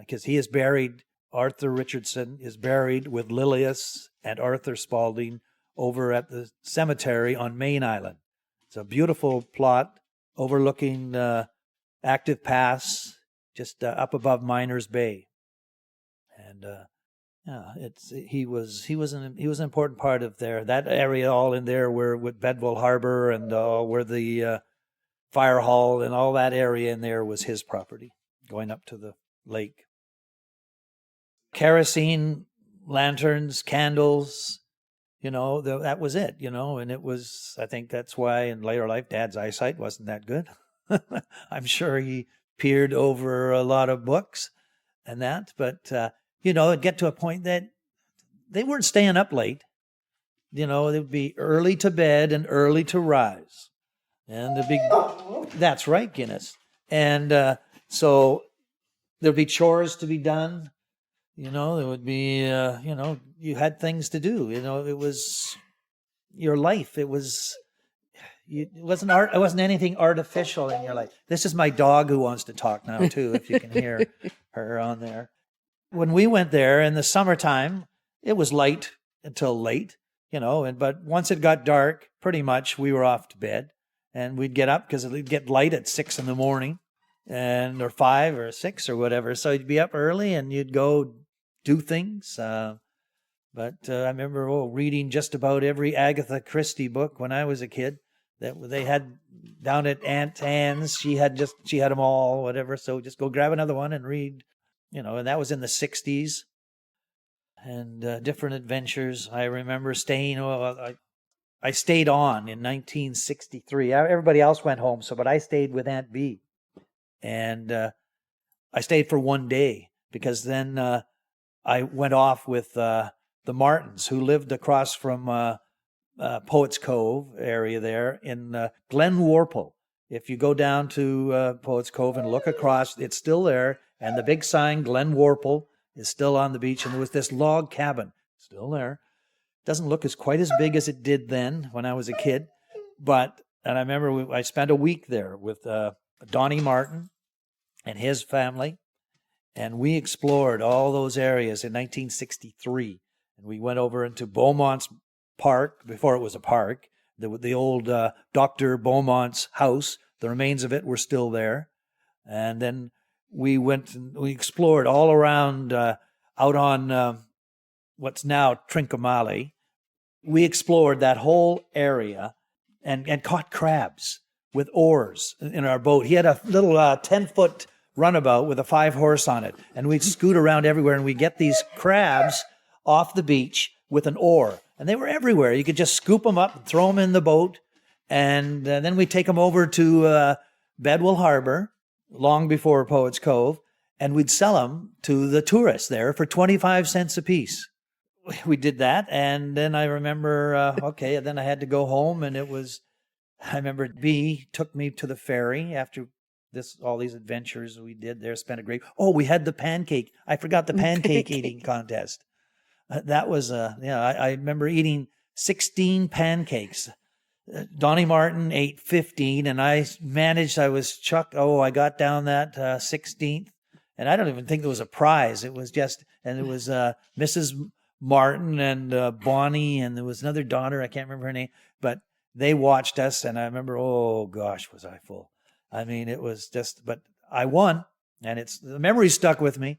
[SPEAKER 3] Because he is buried, Arthur Richardson is buried with Lilias and Arthur Spalding over at the cemetery on Main Island. It's a beautiful plot overlooking Active Pass, just up above Miners Bay. And he was an important part of that area, all in there where with Bedwell Harbor and where the fire hall and all that area in there was his property, going up to the lake. Kerosene, lanterns, candles, that was it, and it was, I think that's why in later life, Dad's eyesight wasn't that good. I'm sure he peered over a lot of books and that, but, it'd get to a point that they weren't staying up late. They'd be early to bed and early to rise. And that's right, Guinness. And so there'd be chores to be done. There would be, you had things to do. It was your life. It wasn't art. It wasn't anything artificial in your life. This is my dog who wants to talk now too, if you can hear her on there. When we went there in the summertime, it was light until late, but once it got dark, pretty much we were off to bed, and we'd get up because it'd get light at 6 a.m. or 5 or 6 or whatever. So you'd be up early and you'd go do things. But I remember reading just about every Agatha Christie book when I was a kid that they had down at Aunt Anne's. She had them all, whatever. So just go grab another one and read, and that was in the 60s. And different adventures. I remember staying. I stayed on in 1963. Everybody else went home, but I stayed with Aunt B. And I stayed for one day because then I went off with the Martins, who lived across from Poets Cove area there in Glen Warple. If you go down to Poets Cove and look across, it's still there. And the big sign, Glen Warple, is still on the beach. And there was this log cabin, still there. Doesn't look quite as big as it did then when I was a kid. And I remember I spent a week there with Donnie Martin and his family. And we explored all those areas in 1963. And we went over into Beaumont's Park, before it was a park, the old Dr. Beaumont's house. The remains of it were still there. And then we went and we explored all around out on what's now Trincomalee. We explored that whole area and caught crabs with oars in our boat. He had a little 10-foot runabout with a 5-horse on it, and we'd scoot around everywhere, and we'd get these crabs off the beach with an oar, and they were everywhere. You could just scoop them up and throw them in the boat, and then we'd take them over to Bedwell Harbor, long before Poets Cove, and we'd sell them to the tourists there for 25 cents a piece. We did that, and then I remember, then I had to go home, and I remember B took me to the ferry after all these adventures we did there, spent a great, we had the pancake. I forgot the pancake eating contest. That was, I remember eating 16 pancakes. Donnie Martin ate 15, and I got down that 16th, and I don't even think there was a prize. It was just, and it was Mrs. Martin and Bonnie, and there was another daughter, I can't remember her name, but they watched us, and I remember, oh gosh, was I full. I mean, it was just, but I won, and the memory stuck with me.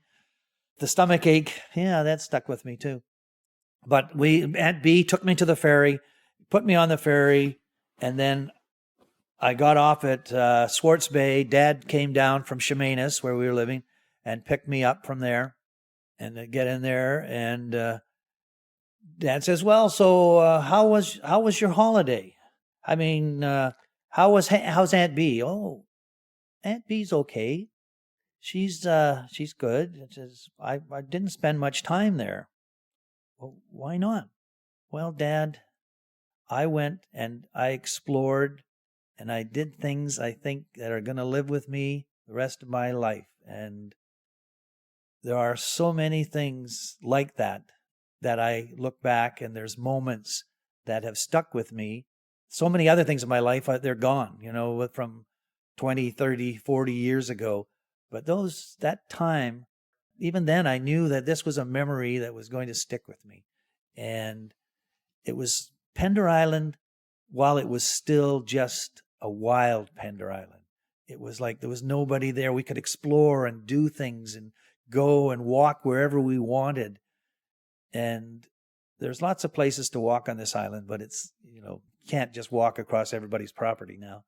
[SPEAKER 3] The stomach ache, that stuck with me too. But Aunt B took me to the ferry, put me on the ferry, and then I got off at Swartz Bay. Dad came down from Chemainus, where we were living, and picked me up from there, and to get in there, and Dad says, "Well, so how was your holiday? I mean, how's Aunt B? Oh, Aunt B's okay. She's good. It says, I didn't spend much time there. Well, why not? Well, Dad, I went and I explored and I did things I think that are going to live with me the rest of my life. And there are so many things like that I look back and there's moments that have stuck with me. So many other things in my life, they're gone, from 20, 30, 40 years ago. But that time, even then, I knew that this was a memory that was going to stick with me. And it was Pender Island while it was still just a wild Pender Island. It was like there was nobody there. We could explore and do things and go and walk wherever we wanted. And there's lots of places to walk on this island, but it's, can't just walk across everybody's property now.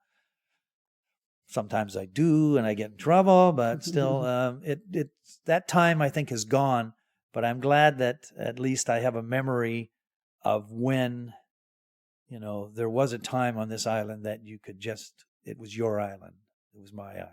[SPEAKER 3] Sometimes I do, and I get in trouble, but still, that time I think is gone. But I'm glad that at least I have a memory of when, there was a time on this island that you could it was your island. It was my island.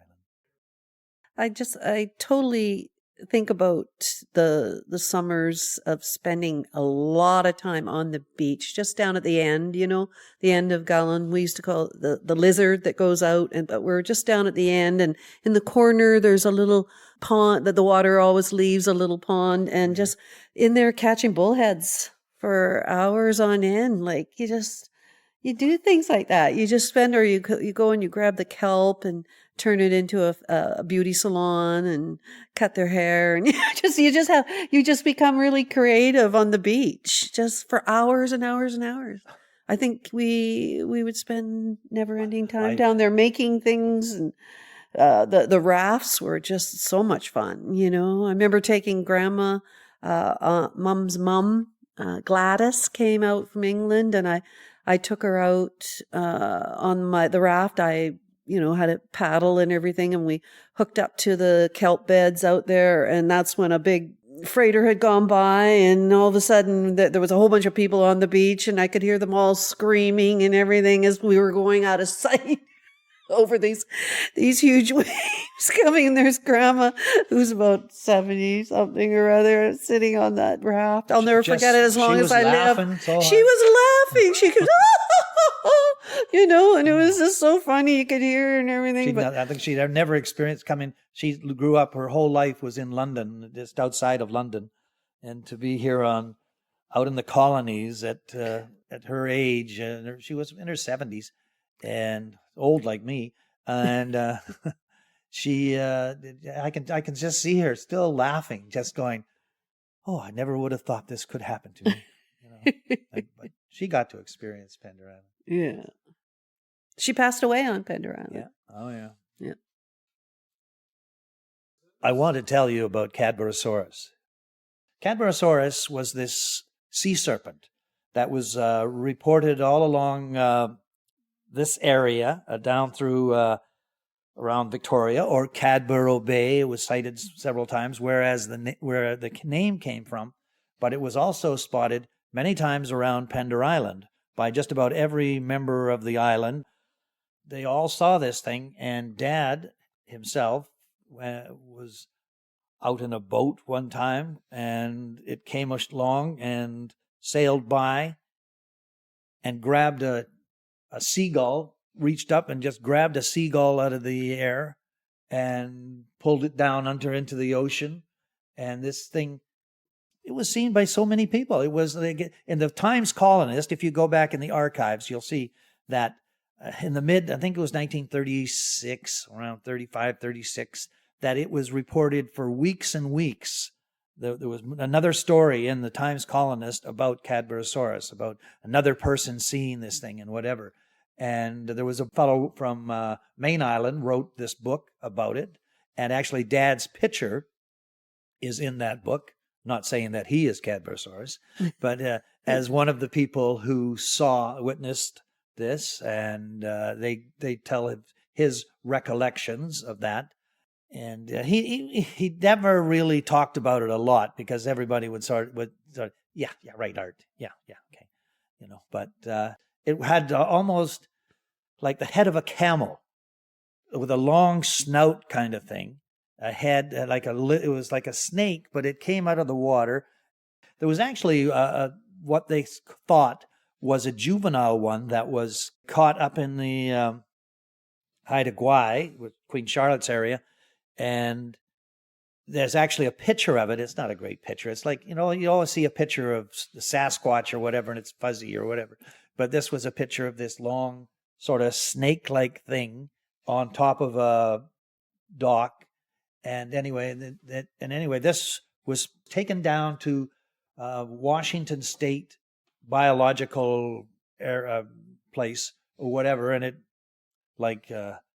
[SPEAKER 2] I totally think about the summers of spending a lot of time on the beach, just down at the end, the end of Gallon. We used to call it the lizard that goes out, but we're just down at the end, and in the corner there's a little pond that the water always leaves, a little pond, and just in there catching bullheads for hours on end. Like you do things like that. You just spend, or you go and you grab the kelp and turn it into a beauty salon and cut their hair, and you just become really creative on the beach just for hours and hours and hours. I think we would spend never-ending time down there making things, and the rafts were just so much fun. I remember taking Grandma, Mom's mom, Gladys came out from England, and I took her out on the raft. I had a paddle and everything, and we hooked up to the kelp beds out there, and that's when a big freighter had gone by, and all of a sudden there was a whole bunch of people on the beach, and I could hear them all screaming and everything as we were going out of sight over these huge waves coming. And there's Grandma, who's about 70 something or other, sitting on that raft. I'll never forget it as long as I live. She was laughing. She could, and it was just so funny. You could hear her and everything.
[SPEAKER 3] I think she'd never experienced coming. She grew up, her whole life was in London, just outside of London. And to be here out in the colonies at her age, and she was in her 70s and old like me. And I can just see her still laughing, just going, "Oh, I never would have thought this could happen to me." But she got to experience Pender Island.
[SPEAKER 2] Yeah. She passed away on Pender Island.
[SPEAKER 3] Yeah. Oh, yeah.
[SPEAKER 2] Yeah.
[SPEAKER 3] I want to tell you about Cadborosaurus. Cadborosaurus was this sea serpent that was reported all along this area, down through around Victoria, or Cadboro Bay. It was cited several times, where the name came from. But it was also spotted many times around Pender Island by just about every member of the island. They all saw this thing, and Dad himself was out in a boat one time, and it came along and sailed by and grabbed a seagull, reached up and just grabbed a seagull out of the air and pulled it down into the ocean. And this thing, it was seen by so many people. It was in the Times Colonist. If you go back in the archives, you'll see that in the I think it was 1936, around 35, 36, that it was reported for weeks and weeks. There was another story in the Times Colonist about Cadborosaurus, about another person seeing this thing and whatever. And there was a fellow from Main Island wrote this book about it. And actually, Dad's picture is in that book. Not saying that he is Cadborosaurus, but as one of the people who witnessed this, and they tell his recollections of that. And he never really talked about it a lot, because everybody would sort of, yeah, right, Art, yeah, okay, But it had almost like the head of a camel, with a long snout kind of thing. A head it was like a snake, but it came out of the water. There was actually what they thought was a juvenile one that was caught up in the Haida Gwaii, with Queen Charlotte's area, and there's actually a picture of it. It's not a great picture. It's like, you always see a picture of the Sasquatch or whatever, and it's fuzzy or whatever. But this was a picture of this long, sort of snake-like thing on top of a dock. And anyway, this was taken down to Washington State Biological place or whatever, and it, like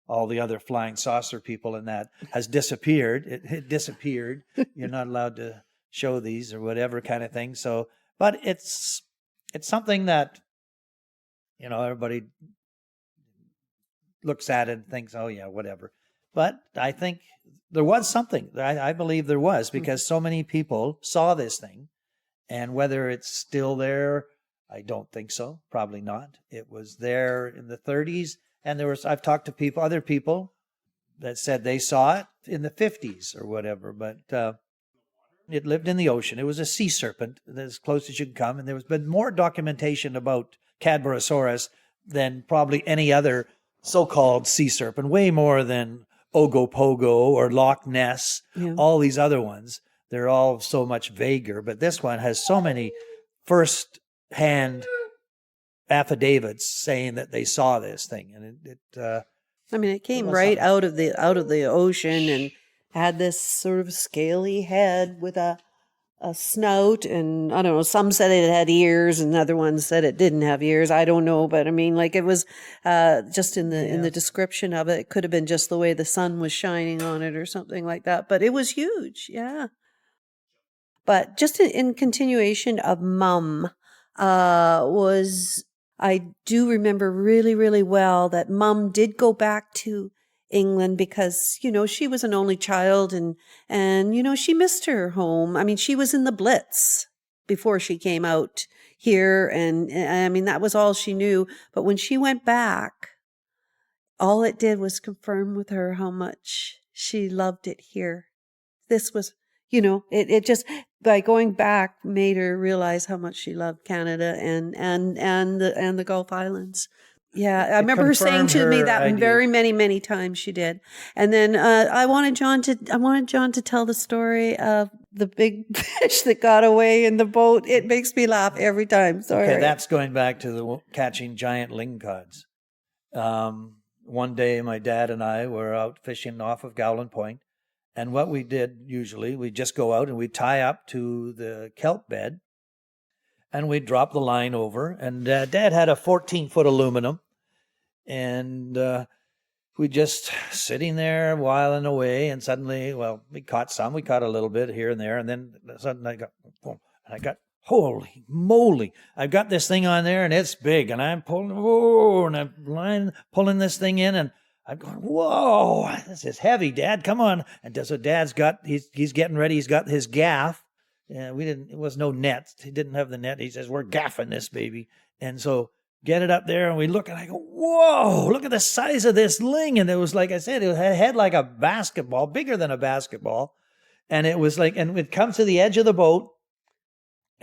[SPEAKER 3] all the other flying saucer people in that, has disappeared. It disappeared. You're not allowed to show these or whatever kind of thing. So, but it's something that, everybody looks at it and thinks, oh yeah, whatever. But I think there was something. I believe there was, because so many people saw this thing. And whether it's still there, I don't think so. Probably not. It was there in the 30s. And I've talked to other people that said they saw it in the 50s or whatever. But it lived in the ocean. It was a sea serpent, as close as you can come. And there's been more documentation about Cadborosaurus than probably any other so-called sea serpent, way more than Ogopogo or Loch Ness, all these other ones. They're all so much vaguer, but this one has so many first-hand affidavits saying that they saw this thing, and
[SPEAKER 2] it came right out of the ocean and had this sort of scaly head with a snout, and I don't know, some said it had ears and other ones said it didn't have ears. I don't know, but it was just in the description of it. It could have been just the way the sun was shining on it or something like that, but it was huge. Yeah. But just in continuation of Mum, I do remember really, really well that Mum did go back to England because, she was an only child and she missed her home. She was in the Blitz before she came out here. And that was all she knew. But when she went back, all it did was confirm with her how much she loved it here. This was, it just, by going back, made her realize how much she loved Canada and the Gulf Islands. Yeah, I remember her saying to me that very many, many times she did. And then I wanted John to tell the story of the big fish that got away in the boat. It makes me laugh every time. Sorry.
[SPEAKER 3] Okay, that's going back to the catching giant lingcods. one day my dad and I were out fishing off of Gowland Point. And what we did usually, we'd just go out and we'd tie up to the kelp bed and we'd drop the line over. And Dad had a 14-foot aluminum. And we just sitting there whiling away. And suddenly, well, we caught some. We caught a little bit here and there. And then suddenly I got, holy moly, I've got this thing on there and it's big. And I'm pulling, whoa, and I'm pulling this thing in and I'm going, whoa, this is heavy, Dad, come on. And so Dad's he's getting ready. He's got his gaff. It was no net. He didn't have the net. He says, we're gaffing this baby. And so get it up there and we look and I go, whoa, look at the size of this ling. And it was, like I said, it had like a basketball, bigger than a basketball. And it was like, and it comes to the edge of the boat.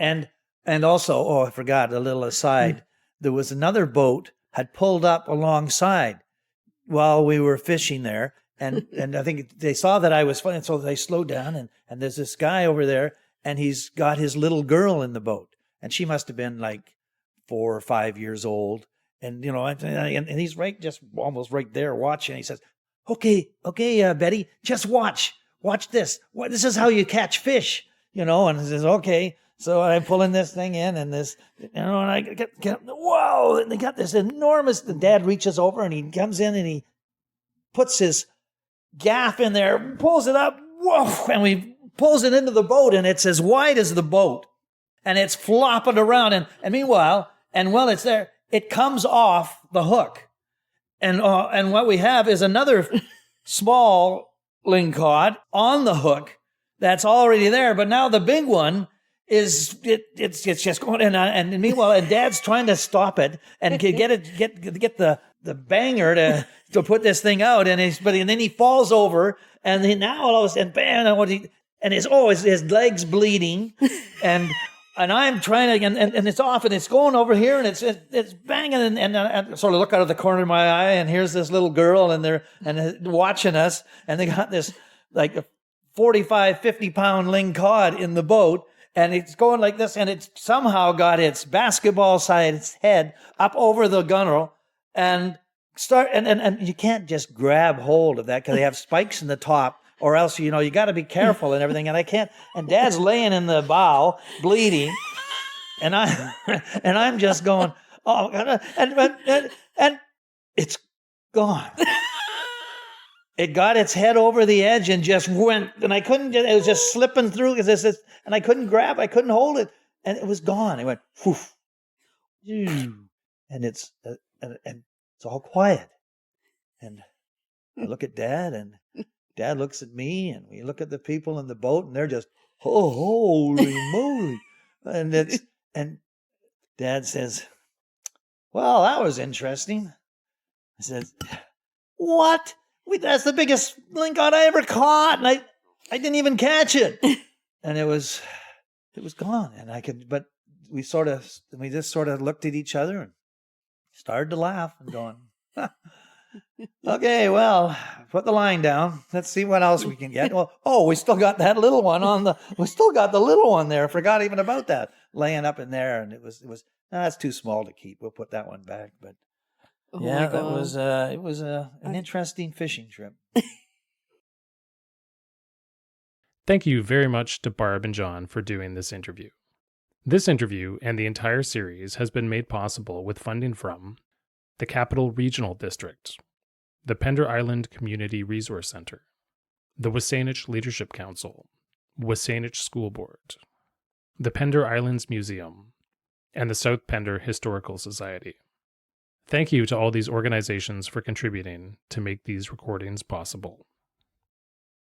[SPEAKER 3] And also, oh, I forgot a little aside. There was another boat had pulled up alongside while we were fishing there. And I think they saw that I was funny, so they slowed down. And there's this guy over there, and he's got his little girl in the boat. And she must have been like 4 or 5 years old. And, you know, and he's just almost right there watching. He says, okay, Betty, just watch this. This is how you catch fish, you know. And he says, okay. So I'm pulling this thing in and this, you know, and I get whoa, and they got this enormous, the Dad reaches over and he comes in and he puts his gaff in there, pulls it up, whoa, and we pulls it into the boat and it's as wide as the boat and it's flopping around. And meanwhile, and while it's there, it comes off the hook. And what we have is another small lingcod on the hook that's already there. But now the big one it's just going and meanwhile, and Dad's trying to stop it and get the banger to put this thing out, and then he falls over, and now all of a sudden, bam, and his legs bleeding, and I'm trying to, and it's off, and it's going over here, and it's banging, and I sort of look out of the corner of my eye, and here's this little girl, and they're watching us, and they got this like a 45, 50-pound lingcod in the boat. And it's going like this, and it's somehow got its basketball-sized head up over the gunwale, and you can't just grab hold of that because they have spikes in the top, or else you got to be careful and everything. And I can't. And Dad's laying in the bow, bleeding, and I'm just going, oh, and it's gone. It got its head over the edge and just went, and I couldn't. It was just slipping through and I couldn't grab. I couldn't hold it, and it was gone. It went poof, and it's all quiet. And I look at Dad, and Dad looks at me, and we look at the people in the boat, and they're just, oh, holy moly! And Dad says, "Well, that was interesting." I said, "What? That's the biggest lingcod I ever caught, and I didn't even catch it." And it was gone. And but we just sort of looked at each other and started to laugh and going, okay, well, put the line down. Let's see what else we can get. Well, we still got that little one we still got the little one there. Forgot even about that laying up in there. And it was, that's too small to keep. We'll put that one back. But yeah, that was, it was an interesting fishing trip.
[SPEAKER 1] Thank you very much to Barb and John for doing this interview. This interview and the entire series has been made possible with funding from the Capital Regional District, the Pender Island Community Resource Center, the W SÁNEĆ Leadership Council, SÁNEĆ School Board, the Pender Islands Museum, and the South Pender Historical Society. Thank you to all these organizations for contributing to make these recordings possible.